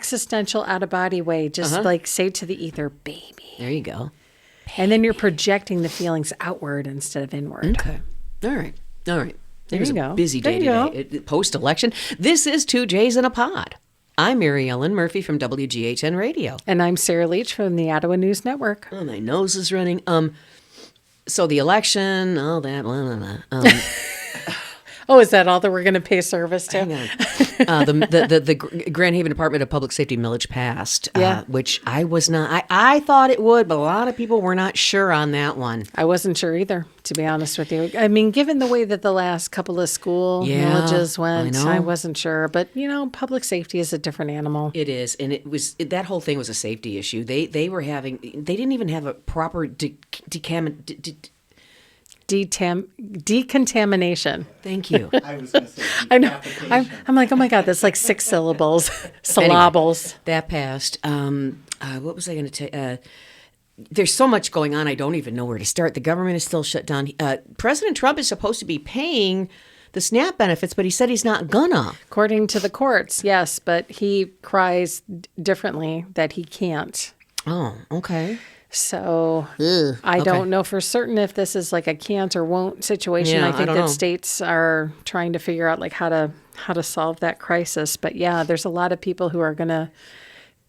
existential out-of-body way. Just like say to the ether, baby. There you go. And then you're projecting the feelings outward instead of inward. Okay. All right. There you go. A busy day today. Post-election. This is 2 J's in a Pod. I'm Mary Ellen Murphy from WGHN Radio. And I'm Sarah Leach from the Ottawa News Network. Oh, my nose is running. So the election, all that, blah, blah, blah. Oh, is that all that we're going to pay service to? Hang on. The Grand Haven Department of Public Safety millage passed, which I was not. I thought it would, but a lot of people were not sure on that one. I wasn't sure either, to be honest with you. I mean, given the way that the last couple of school millages went, I wasn't sure. But, public safety is a different animal. It is. And that whole thing was a safety issue. They didn't even have a proper decontamination. Thank you. I was going to say I know. I'm like, oh my God, that's like 6 syllables. Syllables. Anyway, that passed. What was I going to tell you? There's so much going on, I don't even know where to start. The government is still shut down. President Trump is supposed to be paying the SNAP benefits, but he said he's not gonna. According to the courts, yes, but he cries differently that he can't. Oh, okay. So I don't know for certain if this is like a can't or won't situation. Yeah, I think don't that know. states are trying to figure out like how to solve that crisis. But yeah, there's a lot of people who are going to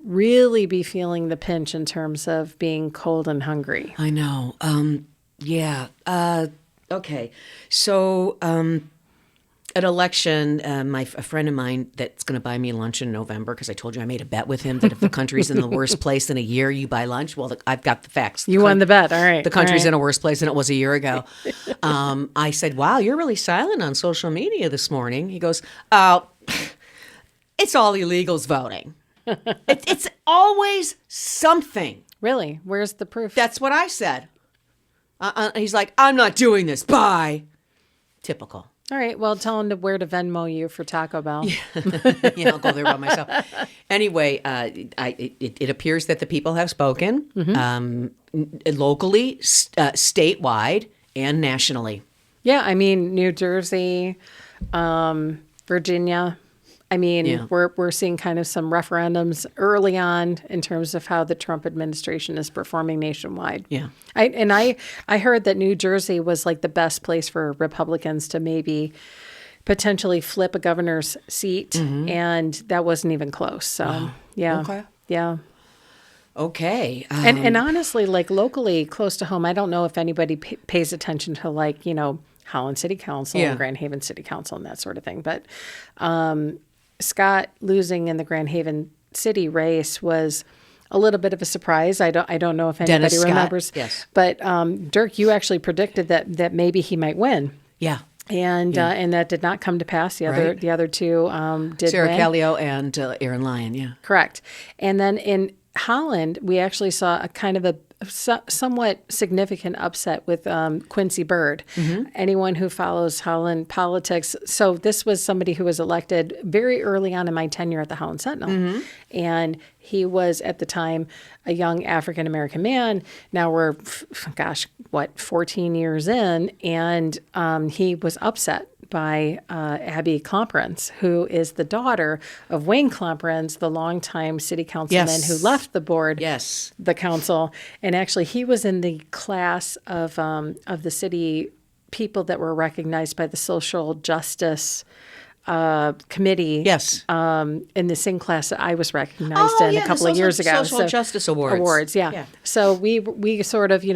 really be feeling the pinch in terms of being cold and hungry. I know. Okay. So at election, a friend of mine that's going to buy me lunch in November, because I told you I made a bet with him that if the country's in the worst place in a year, you buy lunch. Well, I've got the facts. You won the bet. All right. The country's in a worse place than it was a year ago. I said, wow, you're really silent on social media this morning. He goes, oh, it's all illegals voting. It's always something. Really? Where's the proof? That's what I said. He's like, I'm not doing this. Bye. Typical. All right. Well, tell him where to Venmo you for Taco Bell. I'll go there by myself. Anyway, it appears that the people have spoken locally, statewide, and nationally. Yeah. I mean, New Jersey, Virginia. I mean, we're seeing kind of some referendums early on in terms of how the Trump administration is performing nationwide. Yeah. I heard that New Jersey was like the best place for Republicans to maybe potentially flip a governor's seat, and that wasn't even close. So, yeah. Okay. Yeah. Okay. And honestly, like locally close to home, I don't know if anybody pays attention to like, Holland City Council and Grand Haven City Council and that sort of thing. But Scott losing in the Grand Haven City race was a little bit of a surprise. I don't know if anybody remembers. Yes. But Dirk, you actually predicted that maybe he might win. Yeah. And that did not come to pass. The other two did Sarah win. Callio and Aaron Lyon, yeah. Correct. And then in Holland, we actually saw a kind of a somewhat significant upset with Quincy Byrd. Anyone who follows Holland politics. So this was somebody who was elected very early on in my tenure at the Holland Sentinel. And he was at the time a young African-American man. Now we're, 14 years in. And he was upset by Abby Klomprens, who is the daughter of Wayne Klomprens, the longtime city councilman who left the board, the council. And actually, he was in the class of the city people that were recognized by the Social Justice Committee. Yes. In the same class that I was recognized in a couple of years ago. Social Justice Awards. Yeah. So we sort of, she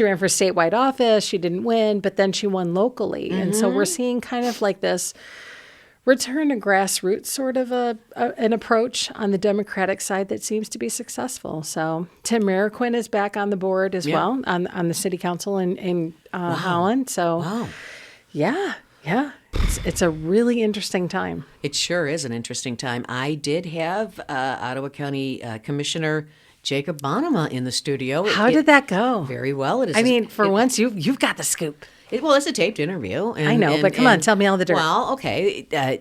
ran for statewide office. She didn't win, but then she won locally. And so we're seeing kind of like this return to grassroots sort of an approach on the Democratic side that seems to be successful. So Tim Mariquin is back on the board as well on the city council in Holland. So yeah. It's a really interesting time. It sure is an interesting time. I did have Ottawa County Commissioner Jacob Bonnema in the studio. How did that go? Very well. Once you've got the scoop. It's a taped interview. I know, but come on, tell me all the dirt. Well, okay.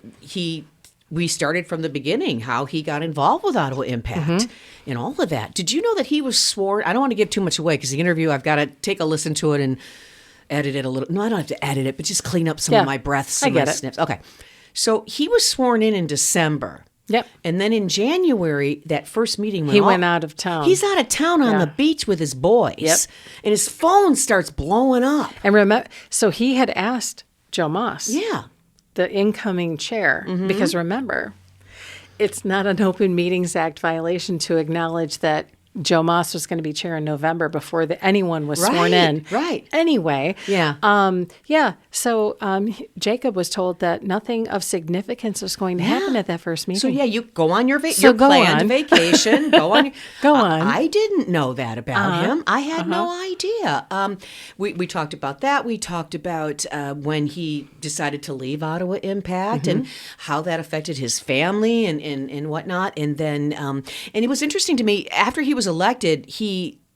We started from the beginning, how he got involved with Ottawa Impact and all of that. Did you know that he was sworn? I don't want to give too much away because the interview, I've got to take a listen to it and edit it a little. No, I don't have to edit it, but just clean up some of my breaths and my snips. Okay. So he was sworn in December. Yep. And then in January, that first meeting He went out of town. He's out of town on Yeah. the beach with his boys. Yep. And his phone starts blowing up. And remember, so he had asked Joe Moss, Yeah. the incoming chair, because remember, it's not an Open Meetings Act violation to acknowledge that Joe Moss was going to be chair in November before anyone was sworn in. Right. Anyway. Yeah. Yeah. So Jacob was told that nothing of significance was going to happen at that first meeting. So yeah, you go on your So go planned on. vacation. Go on. Go on. I didn't know that about him. I had no idea. We talked about that. We talked about when he decided to leave Ottawa Impact and how that affected his family and whatnot. And then and it was interesting to me after he was elected.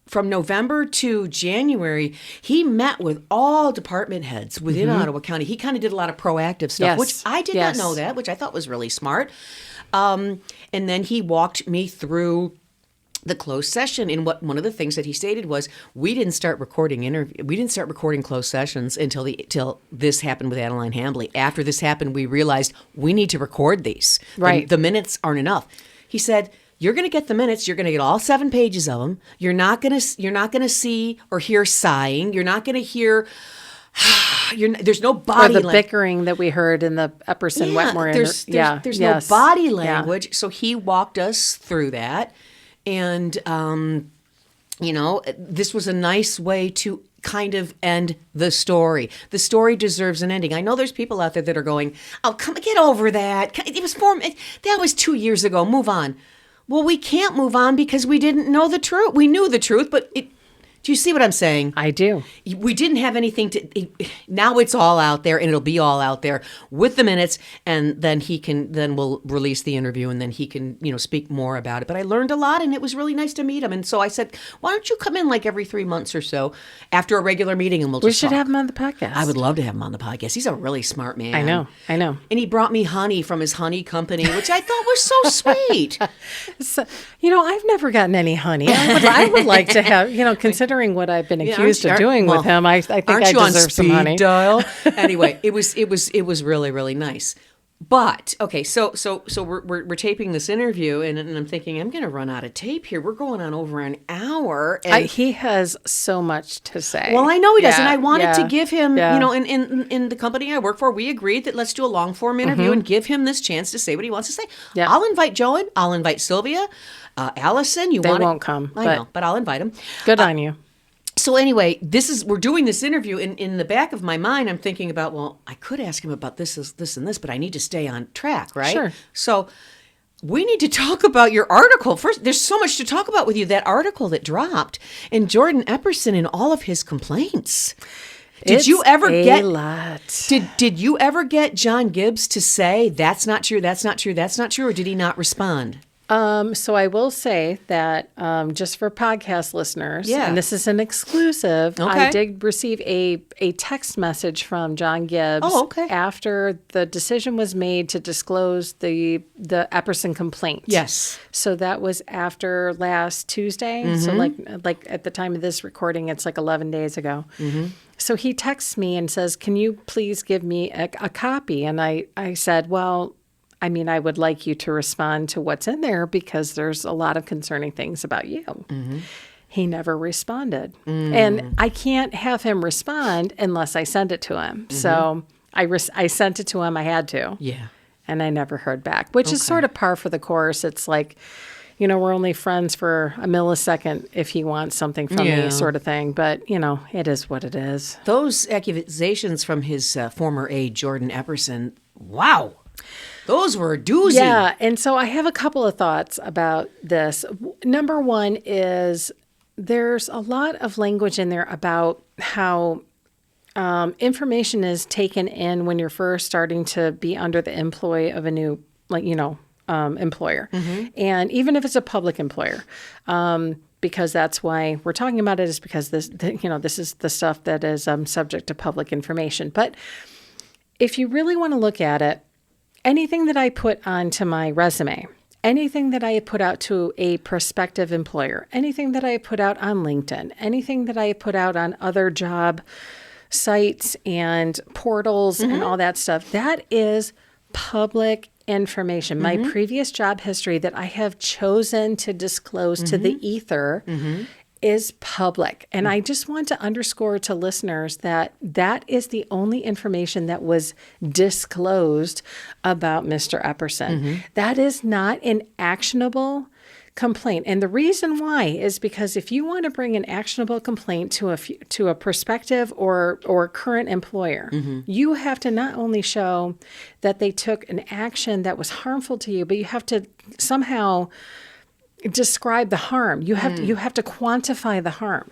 From November to January, he met with all department heads within Ottawa County. He kind of did a lot of proactive stuff, Yes. which I did not know that, which I thought was really smart. And then he walked me through the closed session. And one of the things that he stated was, we didn't start recording closed sessions until this happened with Adeline Hambley. After this happened, we realized we need to record these. Right. The minutes aren't enough. He said, you're going to get the minutes. You're going to get all 7 pages of them. You're not going to see or hear sighing. You're not going to hear. There's no body or the bickering that we heard in the Epperson Wetmore. There's no body language. So he walked us through that, and this was a nice way to kind of end the story. The story deserves an ending. I know there's people out there that are going, "Oh, come get over that. That was 2 years ago. Move on." Well, we can't move on because we didn't know the truth. We knew the truth, but do you see what I'm saying? I do. We didn't have anything now it's all out there, and it'll be all out there with the minutes, and then we'll release the interview, and then he can, speak more about it. But I learned a lot, and it was really nice to meet him. And so I said, why don't you come in like every 3 months or so after a regular meeting, and We should have him on the podcast. I would love to have him on the podcast. He's a really smart man. I know. And he brought me honey from his honey company, which I thought was so sweet. So, I've never gotten any honey. I would like to have, considering what I've been accused of doing with him, I think I deserve some honey. Dial? Anyway, it was really, really nice. But okay, so we're taping this interview, and I'm thinking I'm going to run out of tape here. We're going on over an hour. And he has so much to say. Well, I know he does, and I wanted to give him, Yeah. in the company I work for, we agreed that let's do a long form interview and give him this chance to say what he wants to say. Yeah. I'll invite Joe in. I'll invite Sylvia, Allison. They won't come. I know, but I'll invite them. Good on you. So anyway, we're doing this interview. In the back of my mind, I'm thinking about, well, I could ask him about this, and this, but I need to stay on track, right? Sure. So we need to talk about your article. First, there's so much to talk about with you. That article that dropped, and Jordan Epperson and all of his complaints. Did you ever get John Gibbs to say that's not true, that's not true, that's not true, or did he not respond? So I will say that just for podcast listeners, Yeah. and this is an exclusive, Okay. I did receive a text message from John Gibbs after the decision was made to disclose the Epperson complaint. Yes. So that was after last Tuesday. So like at the time of this recording, it's like 11 days ago. So he texts me and says, "Can you please give me a copy?" And I said, well, I mean, I would like you to respond to what's in there because there's a lot of concerning things about you. He never responded. And I can't have him respond unless I send it to him. So I sent it to him. I had to. Yeah. And I never heard back, which is sort of par for the course. It's like, we're only friends for a millisecond if he wants something from me sort of thing. But, it is what it is. Those accusations from his former aide, Jordan Epperson, wow. Those were a doozy. Yeah, and so I have a couple of thoughts about this. Number one is there's a lot of language in there about how information is taken in when you're first starting to be under the employ of a new, employer. And even if it's a public employer, because that's why we're talking about it, is because this is the stuff that is subject to public information. But if you really want to look at it, anything that I put onto my resume, anything that I put out to a prospective employer, anything that I put out on LinkedIn, anything that I put out on other job sites and portals and all that stuff, that is public information, my previous job history that I have chosen to disclose to the ether is public. And I just want to underscore to listeners that that is the only information that was disclosed about Mr. Epperson. That is not an actionable complaint. And the reason why is because if you want to bring an actionable complaint to a prospective or current employer, you have to not only show that they took an action that was harmful to you, but you have to somehow describe the harm. You have to quantify the harm.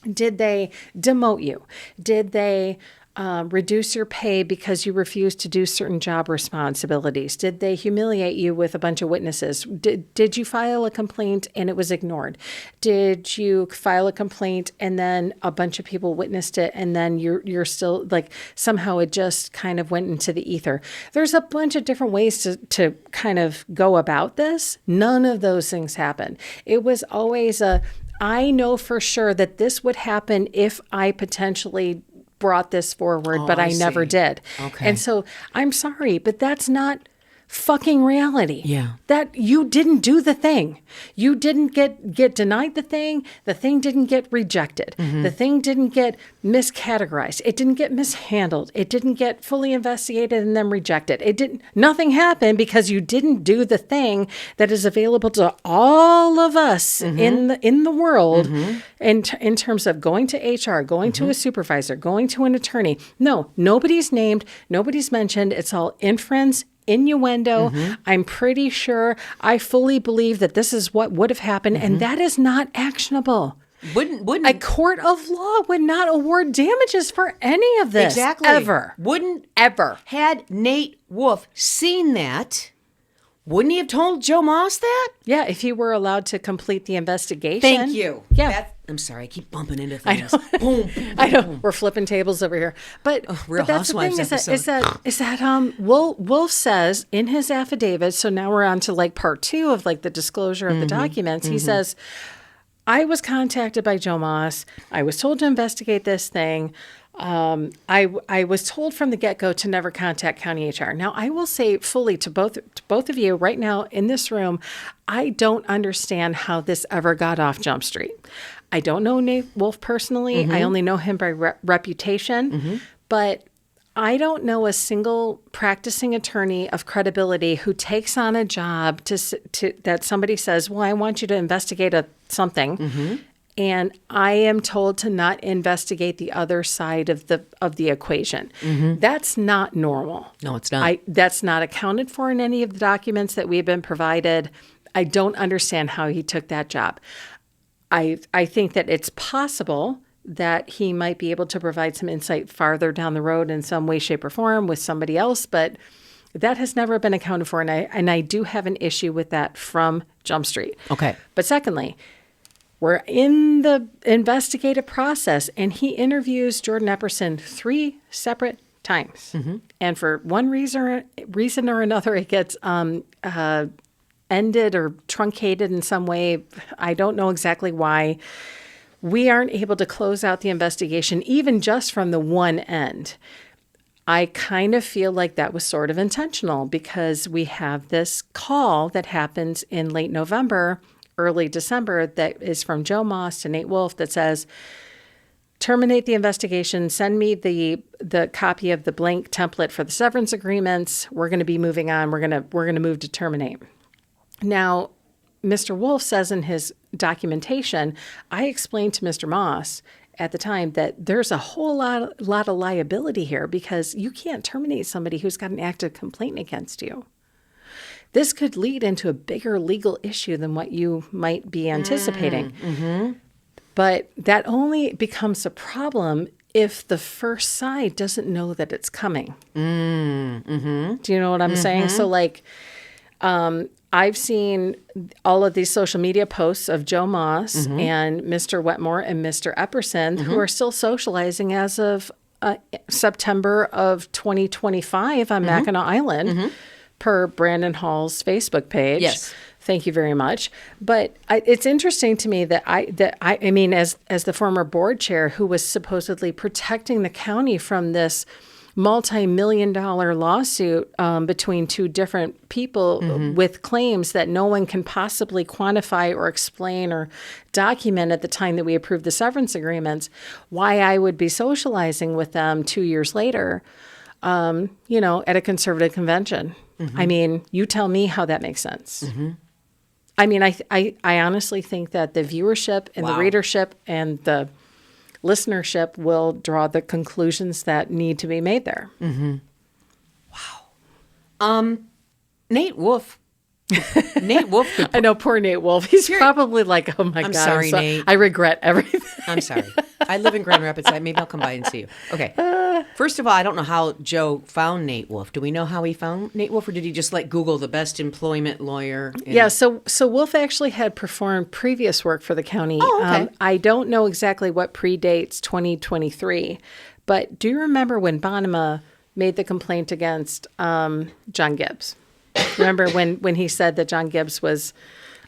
Did they demote you? Did they reduce your pay because you refused to do certain job responsibilities? Did they humiliate you with a bunch of witnesses? Did you file a complaint and it was ignored? Did you file a complaint and then a bunch of people witnessed it and then you're still like somehow it just kind of went into the ether? There's a bunch of different ways to kind of go about this. None of those things happened. It was always I know for sure that this would happen if I potentially brought this forward, but I never did. Okay. And so I'm sorry, but that's not fucking reality. Yeah. That you didn't do the thing. You didn't get denied the thing. The thing didn't get rejected. The thing didn't get miscategorized. It didn't get mishandled. It didn't get fully investigated and then rejected. Nothing happened because you didn't do the thing that is available to all of us in the world in terms of going to HR, going to a supervisor, going to an attorney. No, nobody's named, nobody's mentioned. It's all inference, innuendo. I'm pretty sure, I fully believe that this is what would have happened, and that is not actionable. Wouldn't A court of law would not award damages for any of this. exactly Ever. wouldn't Ever. had Nate Wolf seen that? Wouldn't he have told Joe Moss that? Yeah, if he were allowed to complete the investigation. Thank you. Yeah. I'm sorry, I keep bumping into things. Boom. I know we're flipping tables over here, but Real but that's the Housewives thing episode. is that Wolf says in his affidavit. So now we're on to like part 2 of like the disclosure of the documents. He says, I was contacted by Joe Moss. I was told to investigate this thing. I was told from the get-go to never contact county HR. Now, I will say fully to both of you right now in this room, I don't understand how this ever got off Jump Street. I don't know Nate Wolf personally. I only know him by reputation, but I don't know a single practicing attorney of credibility who takes on a job that somebody says, well, I want you to investigate something. And I am told to not investigate the other side of the equation. That's not normal. No, it's not. That's not accounted for in any of the documents that we've been provided. I don't understand how he took that job. I think that it's possible that he might be able to provide some insight farther down the road in some way, shape, or form with somebody else, but that has never been accounted for, and I do have an issue with that from Jump Street. Okay. But secondly, we're in the investigative process, and he interviews Jordan Epperson 3 separate times. And for one reason or another, it gets ended or truncated in some way. I don't know exactly why. We aren't able to close out the investigation, even just from the one end. I kind of feel like that was sort of intentional because we have this call that happens in late November, early December, that is from Joe Moss to Nate Wolf that says, terminate the investigation, send me the copy of the blank template for the severance agreements. We're going to be moving on. We're going to move to terminate. Now, Mr. Wolf says in his documentation, I explained to Mr. Moss at the time that there's a whole lot of liability here because you can't terminate somebody who's got an active complaint against you. This could lead into a bigger legal issue than what you might be anticipating. But that only becomes a problem if the first side doesn't know that it's coming. Do you know what I'm saying? So like, I've seen all of these social media posts of Joe Moss and Mr. Wetmore and Mr. Epperson who are still socializing as of September of 2025 on Mackinac Island per Brandon Hall's Facebook page. Yes. Thank you very much. But it's interesting to me that I mean, as the former board chair who was supposedly protecting the county from this multi-million-dollar lawsuit between two different people with claims that no one can possibly quantify or explain or document at the time that we approved the severance agreements, why I would be socializing with them 2 years later, at a conservative convention. I mean, you tell me how that makes sense. I mean, I honestly think that the viewership and the readership and the listenership will draw the conclusions that need to be made there. Wow. Nate Wolf. Nate Wolf. I know, poor Nate Wolf. He's probably like, oh my God. I'm sorry, Nate. I regret everything. I'm sorry. I live in Grand Rapids. Maybe I'll come by and see you. Okay. First of all, I don't know how Joe found Nate Wolf. Do we know how he found Nate Wolf, or did he just Google the best employment lawyer? Yeah, so Wolf actually had performed previous work for the county. Oh, okay. I don't know exactly what predates 2023, but do you remember when Bonnema made the complaint against John Gibbs? Remember when he said that John Gibbs was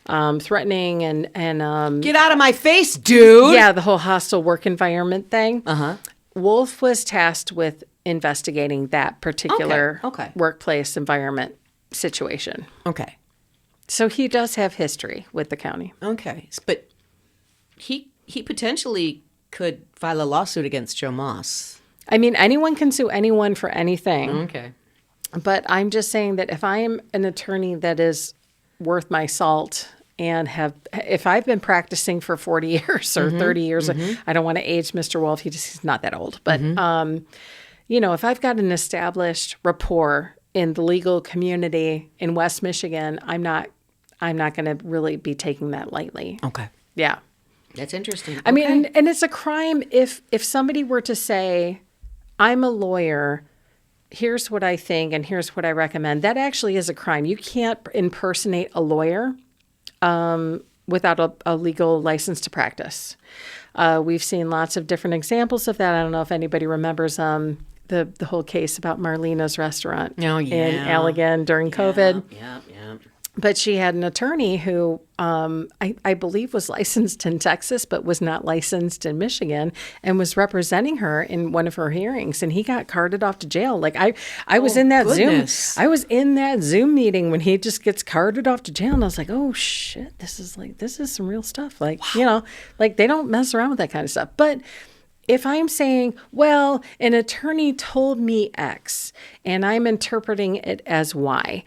threatening and Get out of my face, dude! Yeah, the whole hostile work environment thing. Uh-huh. Wolf was tasked with investigating that particular workplace environment situation. Okay. So he does have history with the county. Okay. But he potentially could file a lawsuit against Joe Moss. I mean, anyone can sue anyone for anything. Okay. But I'm just saying that if I am an attorney that is worth my salt and if I've been practicing for 40 years or 30 years, I don't want to age Mr. Wolf. He's not that old. But, if I've got an established rapport in the legal community in West Michigan, I'm not going to really be taking that lightly. Okay. Yeah. That's interesting. I mean, and it's a crime if somebody were to say, I'm a lawyer, here's what I think and here's what I recommend. That actually is a crime. You can't impersonate a lawyer without a legal license to practice. We've seen lots of different examples of that. I don't know if anybody remembers the whole case about Marlena's restaurant in Allegan during COVID. Yeah. But she had an attorney who I believe was licensed in Texas, but was not licensed in Michigan, and was representing her in one of her hearings. And he got carted off to jail. Like I was in that goodness. I was in that Zoom meeting when he just gets carted off to jail, and I was like, oh shit, this is some real stuff. Like they don't mess around with that kind of stuff. But if I'm saying, well, an attorney told me X, and I'm interpreting it as Y.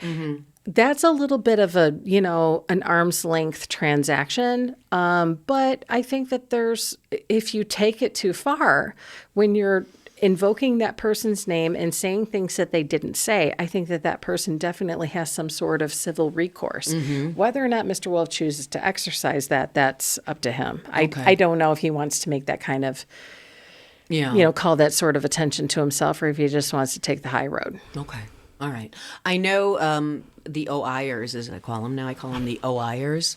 That's a little bit of an arm's length transaction. But I think that if you take it too far, when you're invoking that person's name and saying things that they didn't say, I think that person definitely has some sort of civil recourse. Whether or not Mr. Wolf chooses to exercise that, that's up to him. Okay. I don't know if he wants to make that kind of, call that sort of attention to himself, or if he just wants to take the high road. Okay. All right. I know the Oh-Eye-Ers, as I call them now. I call them the Oh-Eye-Ers.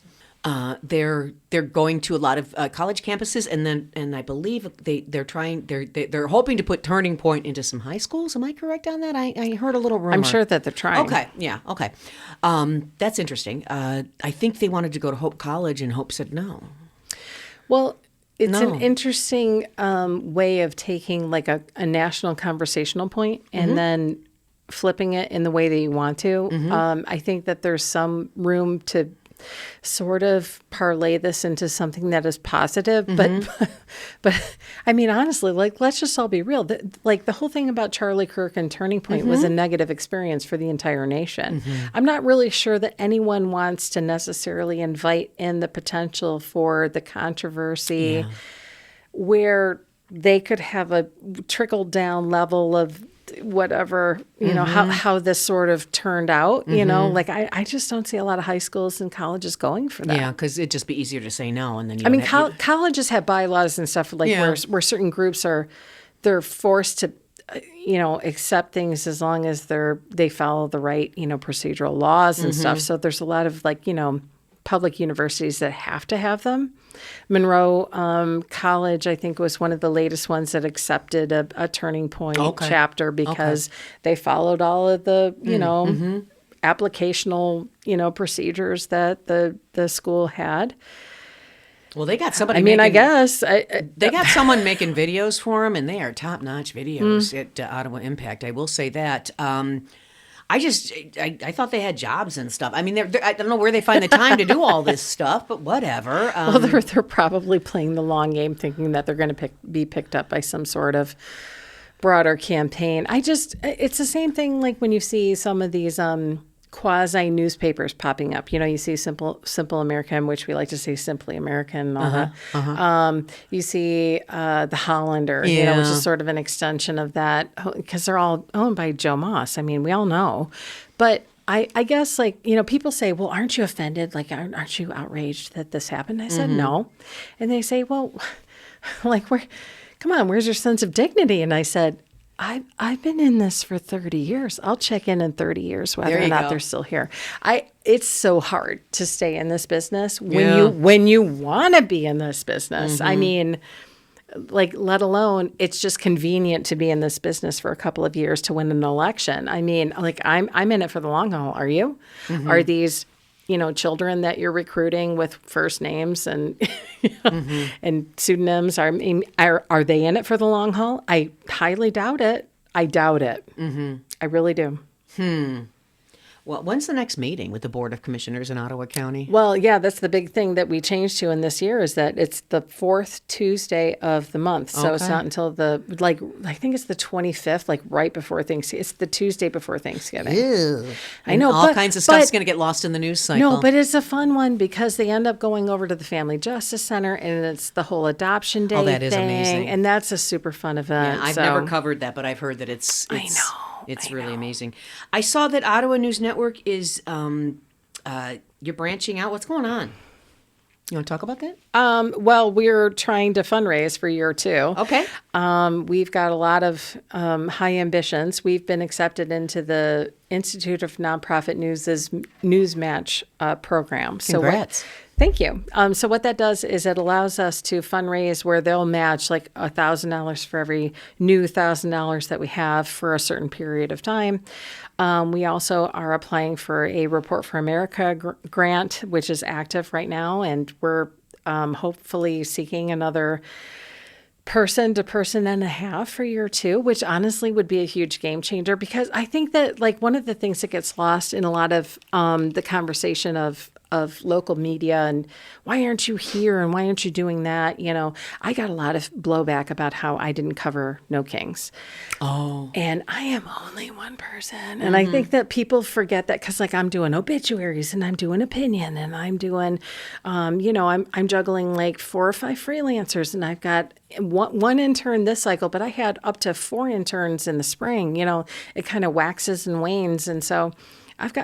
They're going to a lot of college campuses, and I believe they're hoping to put Turning Point into some high schools. Am I correct on that? I heard a little rumor. I'm sure that they're trying. Okay. Yeah. Okay. That's interesting. I think they wanted to go to Hope College, and Hope said no. Well, it's an interesting way of taking like a national conversational point and then flipping it in the way that you want to. I think that there's some room to sort of parlay this into something that is positive. But I mean, honestly, let's just all be real. The whole thing about Charlie Kirk and Turning Point was a negative experience for the entire nation. I'm not really sure that anyone wants to necessarily invite in the potential for the controversy where they could have a trickle down level of whatever, how this sort of turned out, I just don't see a lot of high schools and colleges going for that. Yeah, because it'd just be easier to say no. And then colleges have bylaws and stuff where certain groups they're forced to, accept things as long as they follow the right, procedural laws and stuff. So there's a lot of public universities that have to have them. Monroe College, I think, was one of the latest ones that accepted a Turning Point chapter because they followed all of the, applicational, procedures that the school had. Well, they got somebody. I mean, I making, guess they got someone making videos for them, and they are top-notch videos at Ottawa Impact. I will say that. I thought they had jobs and stuff. I mean, I don't know where they find the time to do all this stuff, but whatever. well, they're probably playing the long game, thinking that they're going to be picked up by some sort of broader campaign. It's the same thing like when you see some of these quasi newspapers popping up. You see Simple American, which we like to say Simply American and all that. You see the Hollander, which is sort of an extension of that, because they're all owned by Joe Moss. I mean, we all know. But I guess, people say, well, aren't you offended? Like, aren't you outraged that this happened? I said, no. And they say, well, come on, where's your sense of dignity? And I said, I've been in this for 30 years. I'll check in 30 years whether or not they're still here. It's so hard to stay in this business when you want to be in this business. I mean, let alone it's just convenient to be in this business for a couple of years to win an election. I mean, I'm in it for the long haul. Are you? Are these children that you're recruiting with first names and and pseudonyms, are they in it for the long haul? I highly doubt it. I doubt it. I really do. Well, when's the next meeting with the Board of Commissioners in Ottawa County? Well, yeah, that's the big thing that we changed to in this year is that it's the fourth Tuesday of the month. So it's not until I think it's the 25th, right before Thanksgiving. It's the Tuesday before Thanksgiving. Ew. I know. All kinds of stuff's going to get lost in the news cycle. No, but it's a fun one because they end up going over to the Family Justice Center and it's the whole adoption day that is amazing. And that's a super fun event. Yeah, I've never covered that, but I've heard that it's I know. It's really amazing. I saw that Ottawa News Network is you're branching out. What's going on? You want to talk about that? Well, we're trying to fundraise for year 2. Okay. We've got a lot of high ambitions. We've been accepted into the Institute of Nonprofit News's News Match program. Congrats. Thank you. So what that does is it allows us to fundraise where they'll match $1,000 for every new $1,000 that we have for a certain period of time. We also are applying for a Report for America grant, which is active right now, and we're hopefully seeking another person to person and a half for year 2, which honestly would be a huge game changer because I think that one of the things that gets lost in a lot of the conversation of local media and why aren't you here and why aren't you doing that? I got a lot of blowback about how I didn't cover No Kings. Oh. And I am only one person. And I think that people forget that because I'm doing obituaries and I'm doing opinion and I'm doing, I'm juggling 4 or 5 freelancers and I've got one intern this cycle, but I had up to 4 interns in the spring. It kind of waxes and wanes. And so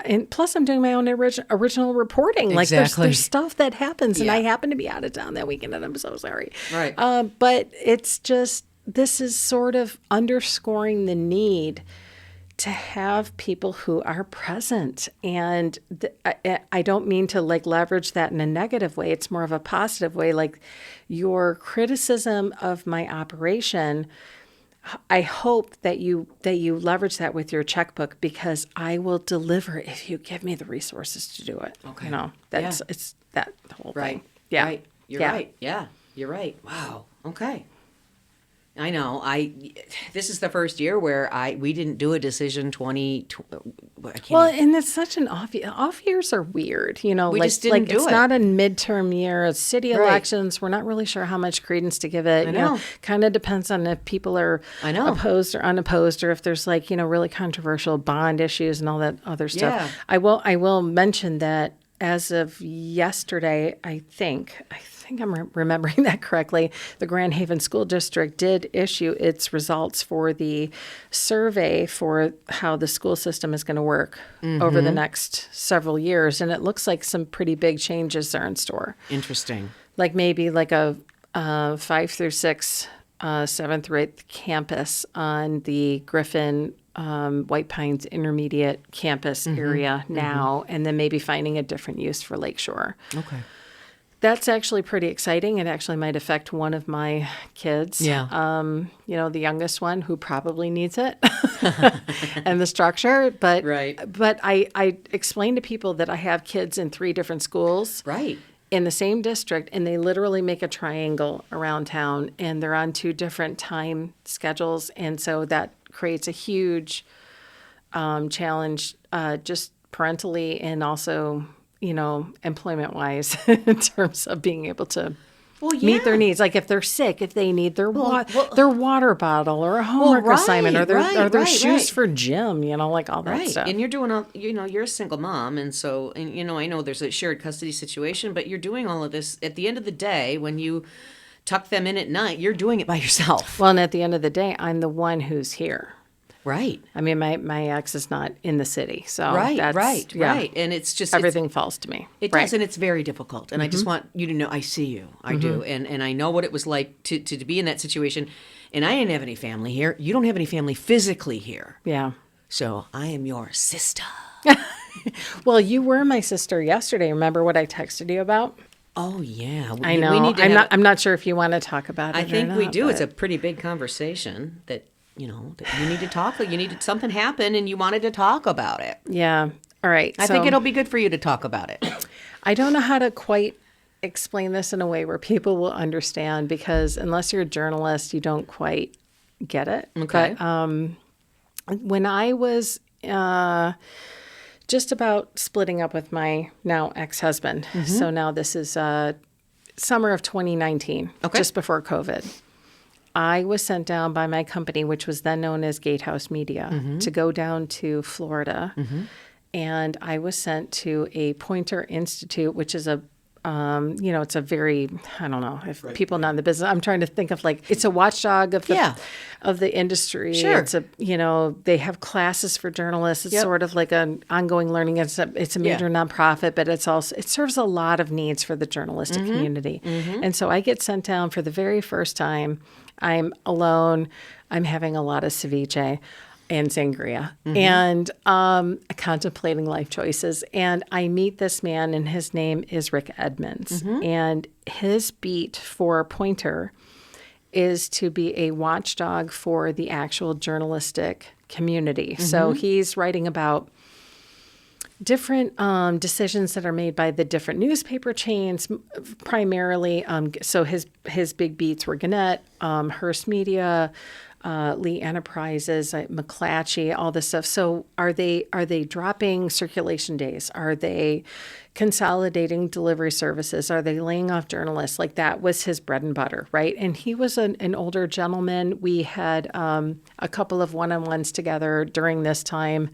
and plus I'm doing my own original reporting. Exactly. There's stuff that happens and I happen to be out of town that weekend and I'm so sorry. Right. But it's just, this is sort of underscoring the need to have people who are present. And I don't mean to leverage that in a negative way. It's more of a positive way. Your criticism of my operation, I hope that you leverage that with your checkbook because I will deliver if you give me the resources to do it. Okay. It's that whole thing. Yeah. Right. You're right. Yeah. You're right. Wow. Okay. I know. This is the first year where we didn't do a decision 20. And it's such an off years are weird. We just didn't do it's it. not a midterm year. It's city elections. We're not really sure how much credence to give it. I know. Kind of depends on if people are opposed or unopposed, or if there's really controversial bond issues and all that other stuff. Yeah. I will mention that as of yesterday, I think I'm remembering that correctly, the Grand Haven School District did issue its results for the survey for how the school system is going to work over the next several years. And it looks like some pretty big changes are in store. Interesting. Maybe a 5 through 6, 7th through 8th campus on the Griffin White Pines Intermediate campus area now, and then maybe finding a different use for Lakeshore. Okay. That's actually pretty exciting. It actually might affect one of my kids. Yeah. The youngest one who probably needs it and the structure. But right. But I explain to people that I have kids in 3 different schools. Right. in the same district, and they literally make a triangle around town, and they're on 2 different time schedules, and so that creates a huge challenge, just parentally and also, employment wise, in terms of being able to meet their needs. Like if they're sick, if they need their water bottle or a homework assignment or their shoes for gym, like all that stuff. And you're doing you're a single mom, and so, I know there's a shared custody situation, but you're doing all of this at the end of the day when you tuck them in at night, you're doing it by yourself. Well, and at the end of the day, I'm the one who's here. Right. I mean, my ex is not in the city, so right. And it's just everything falls to me. It does, and it's very difficult. And I just want you to know, I see you, I do, and I know what it was like to be in that situation. And I didn't have any family here. You don't have any family physically here. Yeah. So I am your sister. Well, you were my sister yesterday. Remember what I texted you about? Oh yeah, I know. We need to I'm not sure if you want to talk about it. I think we do. But It's a pretty big conversation that. That you need to talk. Something happened and you wanted to talk about it. Yeah. All right. I think it'll be good for you to talk about it. I don't know how to quite explain this in a way where people will understand, because unless you're a journalist, you don't quite get it. Okay. But when I was just about splitting up with my now ex-husband, so now this is summer of 2019, just before COVID. I was sent down by my company, which was then known as Gatehouse Media, to go down to Florida. And I was sent to a Poynter Institute, which is a, it's a very, I don't know if people not in the business, I'm trying to think of it's a watchdog of the industry. Sure. It's they have classes for journalists. It's sort of like an ongoing learning. It's a major nonprofit, but it serves a lot of needs for the journalistic community. And so I get sent down for the very first time. I'm alone. I'm having a lot of ceviche and sangria and contemplating life choices. And I meet this man, and his name is Rick Edmonds. And his beat for Poynter is to be a watchdog for the actual journalistic community. So he's writing about different decisions that are made by the different newspaper chains, primarily. So his big beats were Gannett, Hearst Media, Lee Enterprises, McClatchy, all this stuff. So are they dropping circulation days? Are they consolidating delivery services? Are they laying off journalists? That was his bread and butter, right? And he was an older gentleman. We had a couple of one-on-ones together during this time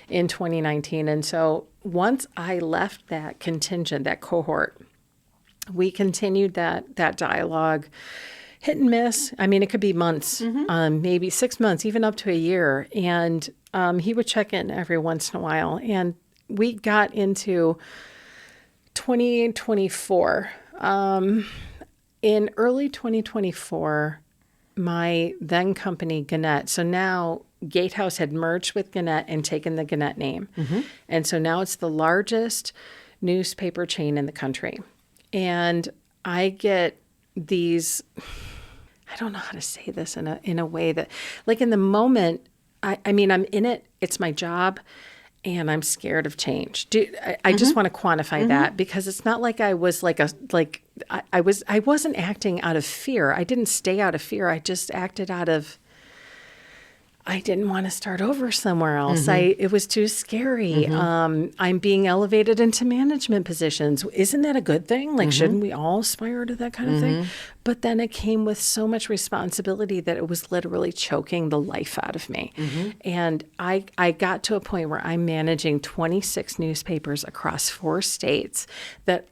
in 2019. And so once I left that contingent, that cohort, we continued that dialogue. Hit and miss. I mean, it could be months, maybe 6 months, even up to a year. And he would check in every once in a while. And we got into 2024. In early 2024, my then company, Gannett, so now Gatehouse had merged with Gannett and taken the Gannett name. And so now it's the largest newspaper chain in the country. And I get these, I don't know how to say this in a way that, in the moment, I mean, I'm in it, it's my job, and I'm scared of change. I just want to quantify that, because it's not like I was I wasn't acting out of fear. I didn't stay out of fear. I just acted out of, I didn't want to start over somewhere else. It was too scary. I'm being elevated into management positions. Isn't that a good thing? Shouldn't we all aspire to that kind of thing? But then it came with so much responsibility that it was literally choking the life out of me. And I got to a point where I'm managing 26 newspapers across 4 states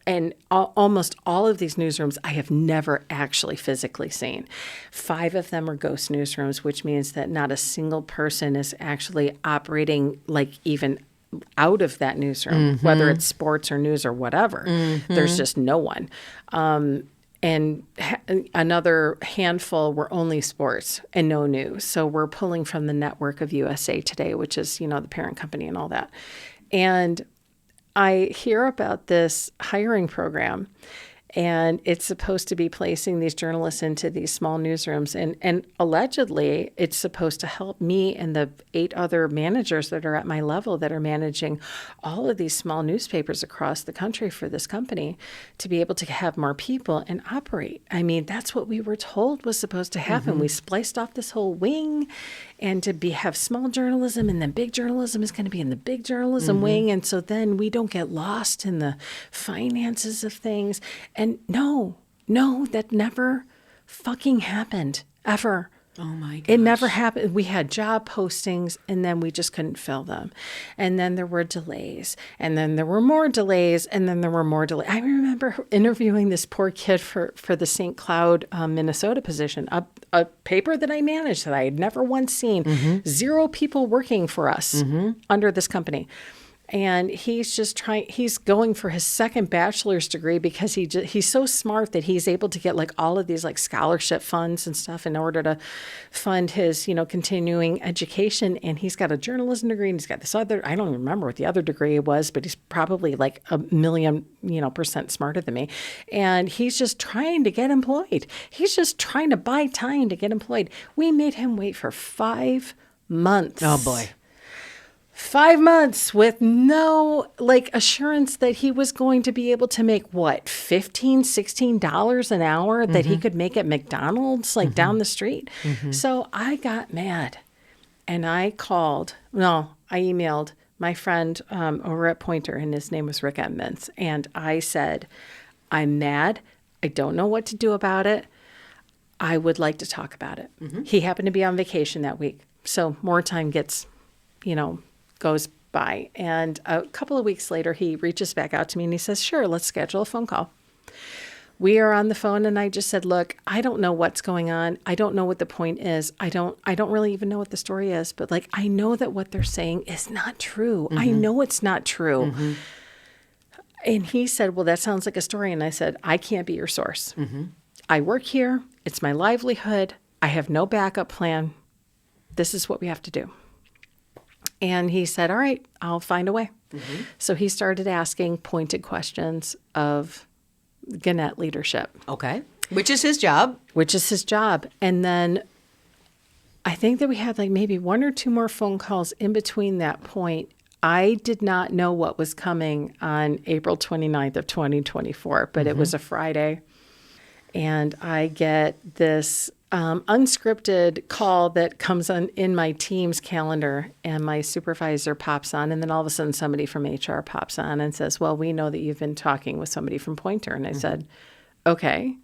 and almost all of these newsrooms I have never actually physically seen. 5 of them are ghost newsrooms, which means that not a single person is actually operating even out of that newsroom, whether it's sports or news or whatever. There's just no one. And another handful were only sports and no news. So we're pulling from the network of USA Today, which is, the parent company and all that. And I hear about this hiring program. And it's supposed to be placing these journalists into these small newsrooms. And allegedly, it's supposed to help me and the 8 other managers that are at my level that are managing all of these small newspapers across the country for this company to be able to have more people and operate. I mean, that's what we were told was supposed to happen. We spliced off this whole wing and to have small journalism, and then big journalism is going to be in the big journalism wing. And so then we don't get lost in the finances of things. And no, that never fucking happened, ever. Oh my gosh. It never happened. We had job postings and then we just couldn't fill them. And then there were delays. And then there were more delays. And then there were more delays. I remember interviewing this poor kid for the St. Cloud, Minnesota position, a paper that I managed that I had never once seen. 0 people working for us under this company. And he's going for his second bachelor's degree because he's so smart that he's able to get like all of these like scholarship funds and stuff in order to fund his, continuing education. And he's got a journalism degree and he's got this other, I don't even remember what the other degree was, but he's probably like a million, % smarter than me. And he's just trying to get employed. He's just trying to buy time to get employed. We made him wait for 5 months. Oh boy. 5 months with no assurance that he was going to be able to make $15, $16 an hour that he could make at McDonald's down the street. So I got mad and I emailed my friend over at Poynter, and his name was Rick Edmonds. And I said, I'm mad. I don't know what to do about it. I would like to talk about it. He happened to be on vacation that week. So more time goes by. And a couple of weeks later, he reaches back out to me and he says, sure, let's schedule a phone call. We are on the phone and I just said, look, I don't know what's going on. I don't know what the point is. I don't really even know what the story is, but I know that what they're saying is not true. I know it's not true. And he said, well, that sounds like a story. And I said, I can't be your source. I work here. It's my livelihood. I have no backup plan. This is what we have to do. And he said, all right, I'll find a way. So he started asking pointed questions of Gannett leadership. Okay. Which is his job. And then I think that we had maybe 1 or 2 more phone calls in between that point. I did not know what was coming on April 29th of 2024, but it was a Friday. And I get this unscripted call that comes on in my team's calendar, and my supervisor pops on, and then all of a sudden somebody from HR pops on and says, well, we know that you've been talking with somebody from Poynter. And I said, okay.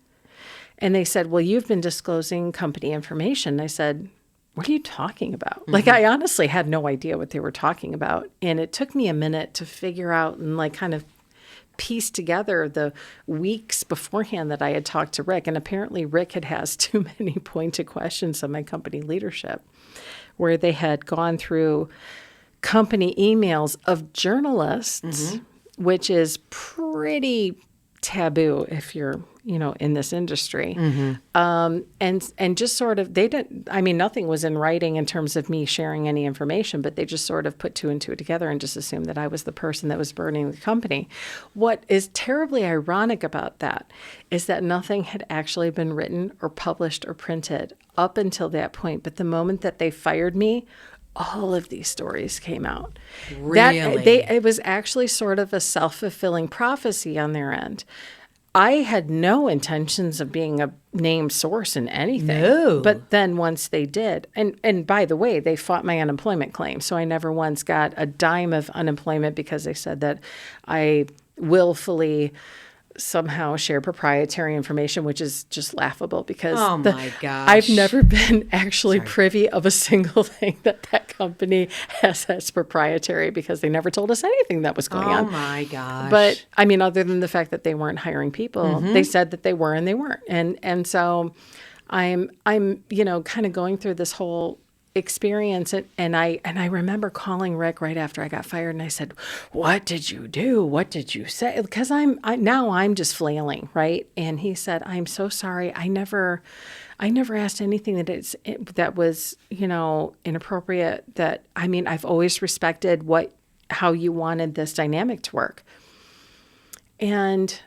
And they said, well, you've been disclosing company information. And I said, what are you talking about? I honestly had no idea what they were talking about. And it took me a minute to figure out and kind of piece together the weeks beforehand that I had talked to Rick. And apparently Rick has too many pointed questions on my company leadership, where they had gone through company emails of journalists, which is pretty taboo if you're, in this industry. And just sort of, nothing was in writing in terms of me sharing any information, but they just sort of put 2 and 2 together and just assumed that I was the person that was burning the company. What is terribly ironic about that is that nothing had actually been written or published or printed up until that point. But the moment that they fired me, all of these stories came out. Really? It was actually sort of a self-fulfilling prophecy on their end. I had no intentions of being a named source in anything. No. But then once they did, and by the way, they fought my unemployment claim. So I never once got a dime of unemployment because they said that I willfully somehow share proprietary information, which is just laughable because my gosh. I've never been actually privy of a single thing that company has as proprietary, because they never told us anything that was going on. Oh my gosh. But other than the fact that they weren't hiring people, they said that they were and they weren't. And so I'm kind of going through this whole experience, and I remember calling Rick right after I got fired, and I said, what did you do? What did you say? Because I'm just flailing, right? And he said, I'm so sorry. I never asked anything that was inappropriate. That I've always respected how you wanted this dynamic to work. And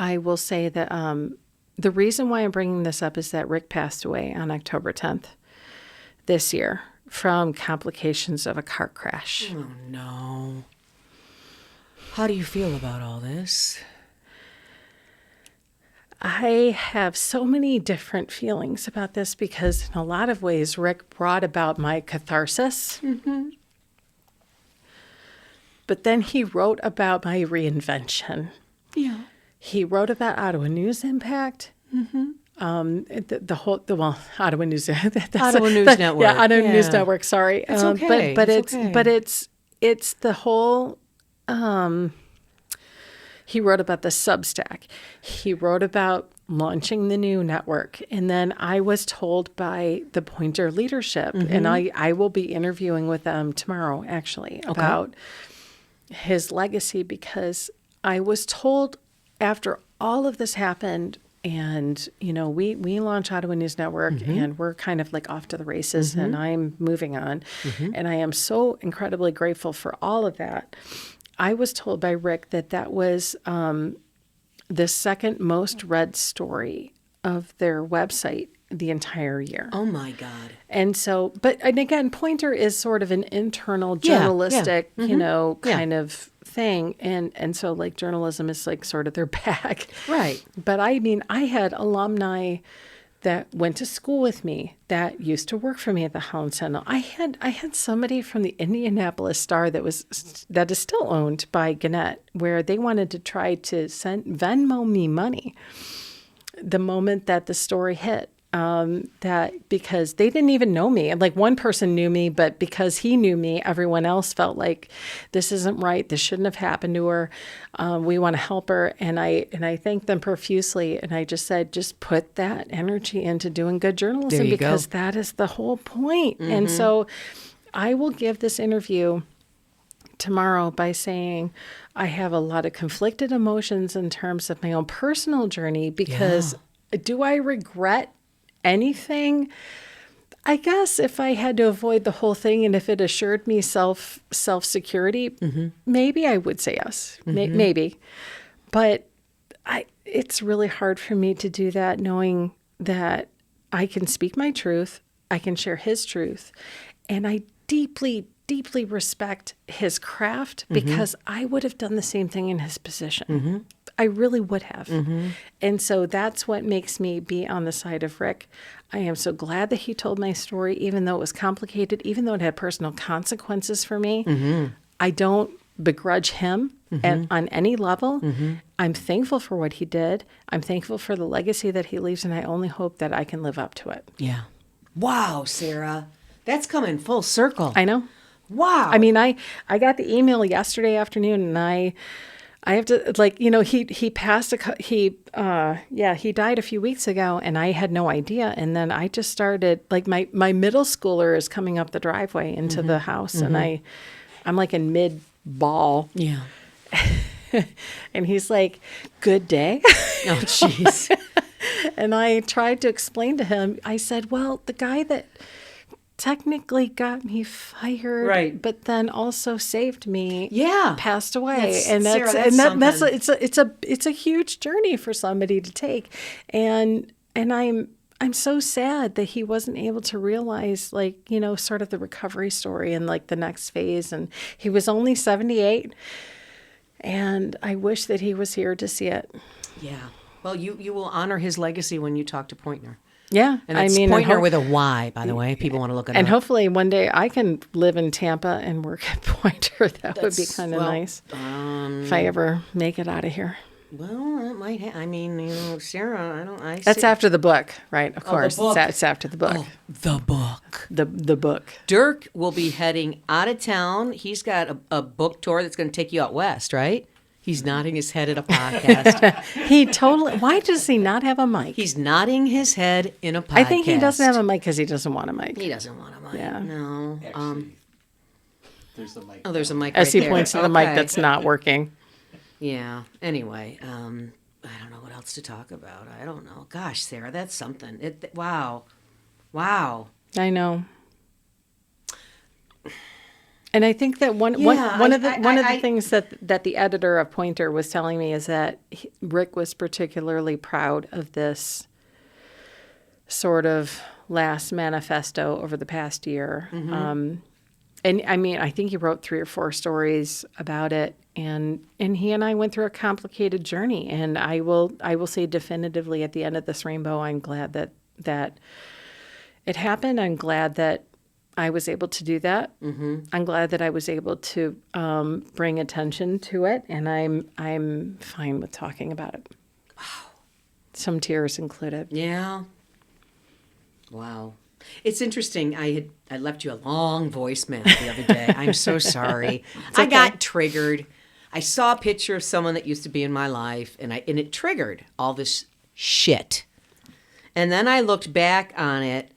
I will say that the reason why I'm bringing this up is that Rick passed away on October 10th this year from complications of a car crash. Oh, no. How do you feel about all this? I have so many different feelings about this because in a lot of ways, Rick brought about my catharsis. Mm-hmm. But then he wrote about my reinvention. Yeah. He wrote about Ottawa News Impact. Mm-hmm. Ottawa News. Ottawa News Network. Yeah, Ottawa News Network. Sorry, it's okay. But it's the whole. He wrote about the Substack. He wrote about launching the new network, and then I was told by the Poynter leadership, and I will be interviewing with them tomorrow, actually, about his legacy, because I was told after all of this happened. And, we launch Ottawa News Network and we're kind of like off to the races and I'm moving on. And I am so incredibly grateful for all of that. I was told by Rick that was the second most read story of their website the entire year. Oh, my God. And so, and again, Poynter is sort of an internal journalistic, kind of thing. And so like journalism is like sort of their bag. Right. But I mean, I had alumni that went to school with me that used to work for me at the Holland Sentinel. I had somebody from the Indianapolis Star that is still owned by Gannett, where they wanted to try to Venmo me money the moment that the story hit. That because they didn't even know me. Like one person knew me, but because he knew me, everyone else felt like this isn't right. This shouldn't have happened to her. We want to help her. And I thanked them profusely. And I just said, just put that energy into doing good journalism because that is the whole point. And so I will give this interview tomorrow by saying I have a lot of conflicted emotions in terms of my own personal journey because do I regret anything? I guess if I had to avoid the whole thing and if it assured me self-security, maybe I would say yes, maybe. But it's really hard for me to do that knowing that I can speak my truth, I can share his truth, and I deeply, deeply respect his craft because I would have done the same thing in his position. I really would have. And so that's what makes me be on the side of Rick. I am so glad that he told my story, even though it was complicated, even though it had personal consequences for me. I don't begrudge him on any level. I'm thankful for what he did. I'm thankful for the legacy that he leaves, and I only hope that I can live up to it. Yeah. Wow, Sarah. That's coming full circle. I know. Wow. I mean, I got the email yesterday afternoon, and I have to, he passed, he died a few weeks ago, and I had no idea. And then I just started, like, my middle schooler is coming up the driveway into the house, and I'm like in mid-ball. Yeah. And he's like, good day. Oh, jeez. And I tried to explain to him, I said, well, the guy that technically got me fired, right, but then also saved me, passed away. It's a huge journey for somebody to take. And I'm so sad that he wasn't able to realize, sort of the recovery story and like the next phase. And he was only 78. And I wish that he was here to see it. Yeah. Well, you will honor his legacy when you talk to Poynter. Yeah. And it's Poynter with a Y, by the way. People want to look at it. And hopefully one day I can live in Tampa and work at Poynter. That would be kind of nice if I ever make it out of here. Well, that might Sarah, That's after the book, right? Of course. It's after the book. Oh, the book. The book. Dirk will be heading out of town. He's got a book tour that's going to take you out west, right? He's nodding his head at a podcast. Why does he not have a mic? He's nodding his head in a podcast. I think he doesn't have a mic because he doesn't want a mic. He doesn't want a mic. Yeah. No. Actually, there's a mic. Oh, there's a mic As right he points to the mic that's not working. Yeah. Anyway, I don't know what else to talk about. I don't know. Gosh, Sarah, that's something. Wow. I know. And I think that one Yeah, of the I- things that the editor of Poynter was telling me is that Rick was particularly proud of this sort of last manifesto over the past year. And I mean, I think he wrote 3 or 4 stories about it, and he and I went through a complicated journey. And I will say definitively at the end of this rainbow, I'm glad that it happened. I'm glad that I was able to do that. I'm glad that I was able to bring attention to it, and I'm fine with talking about it. Wow, some tears included. Yeah. Wow. It's interesting. I left you a long voicemail the other day. I'm so sorry. I got triggered. I saw a picture of someone that used to be in my life, and it triggered all this shit. And then I looked back on it,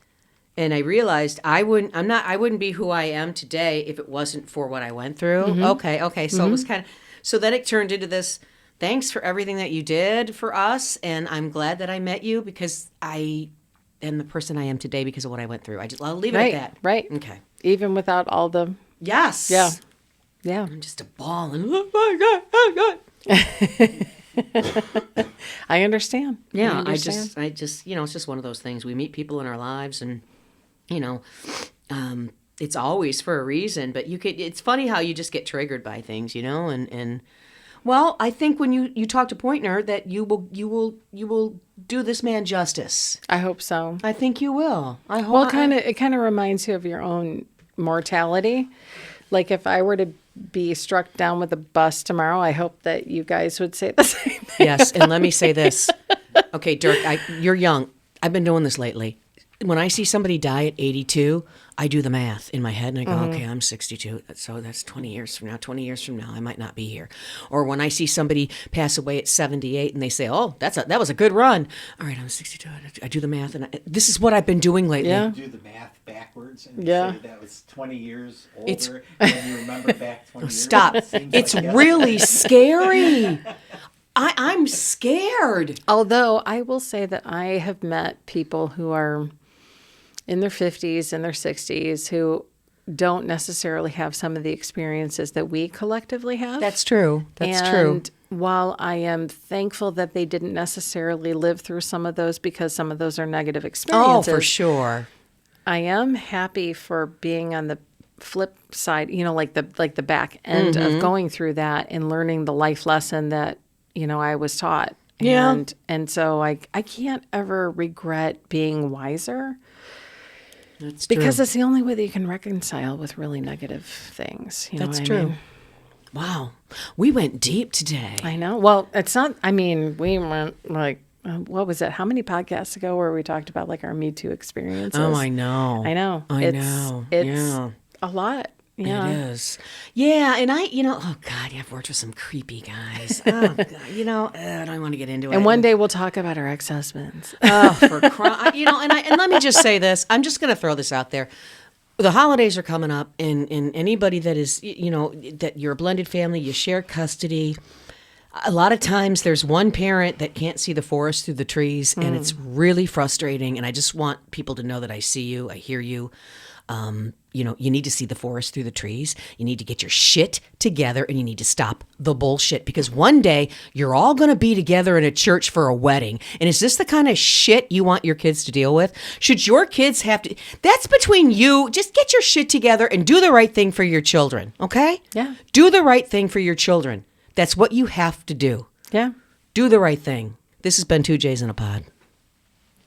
and I realized I wouldn't be who I am today if it wasn't for what I went through. Okay. So it was so then it turned into this, thanks for everything that you did for us, and I'm glad that I met you because I am the person I am today because of what I went through. I'll leave it at that. Right. Okay. Even without all the Yes. yeah. I'm just a ball and oh my God. I understand. Yeah, I understand. I just, it's just one of those things. We meet people in our lives, and it's always for a reason. But it's funny how you just get triggered by things, and well, I think when you talk to Poynter that you will do this man justice. I hope so. I think you will. I hope. Well, it kind of reminds you of your own mortality. Like if I were to be struck down with a bus tomorrow, I hope that you guys would say the same thing. Yes, and let me say this. Okay, Dirk, you're young. I've been doing this lately. When I see somebody die at 82, I do the math in my head, and I go, okay, I'm 62, so that's 20 years from now. 20 years from now, I might not be here. Or when I see somebody pass away at 78, and they say, oh, that was a good run. All right, I'm 62. I do the math, and this is what I've been doing lately. Yeah. Do the math backwards and Yeah. say that was 20 years older, and you remember back 20 years. Stop. It seems It's like really scary. I'm scared. Although I will say that I have met people who are in their 50s and their 60s who don't necessarily have some of the experiences that we collectively have. That's true. And while I am thankful that they didn't necessarily live through some of those because some of those are negative Oh, experiences. for sure. I am happy for being on the flip side, like the back end of going through that and learning the life lesson that, I was taught. Yeah. And so I can't ever regret being wiser. That's Because true. it's the only way that you can reconcile with really negative things. You know That's what I true. mean? Wow. We went deep today. I know. Well, it's not, we went what was it? How many podcasts ago where we talked about our Me Too experiences? Oh, I know. I know. I It's know. a lot. Yeah. It is. Yeah, and oh God, I've worked with some creepy guys. Oh God, I don't want to get into it. And one day we'll talk about our ex-husbands. Oh, for crying, and let me just say this. I'm just going to throw this out there. The holidays are coming up, and anybody that is, that you're a blended family, you share custody. A lot of times there's one parent that can't see the forest through the trees, and it's really frustrating. And I just want people to know that I see you, I hear you. You need to see the forest through the trees. You need to get your shit together, and you need to stop the bullshit, because one day you're all going to be together in a church for a wedding. And is this the kind of shit you want your kids to deal with? Should your kids have to? That's between you. Just get your shit together and do the right thing for your children. Okay? Yeah. Do the right thing for your children. That's what you have to do. Yeah. Do the right thing. This has been 2 J's in a Pod.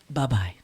Bye-bye.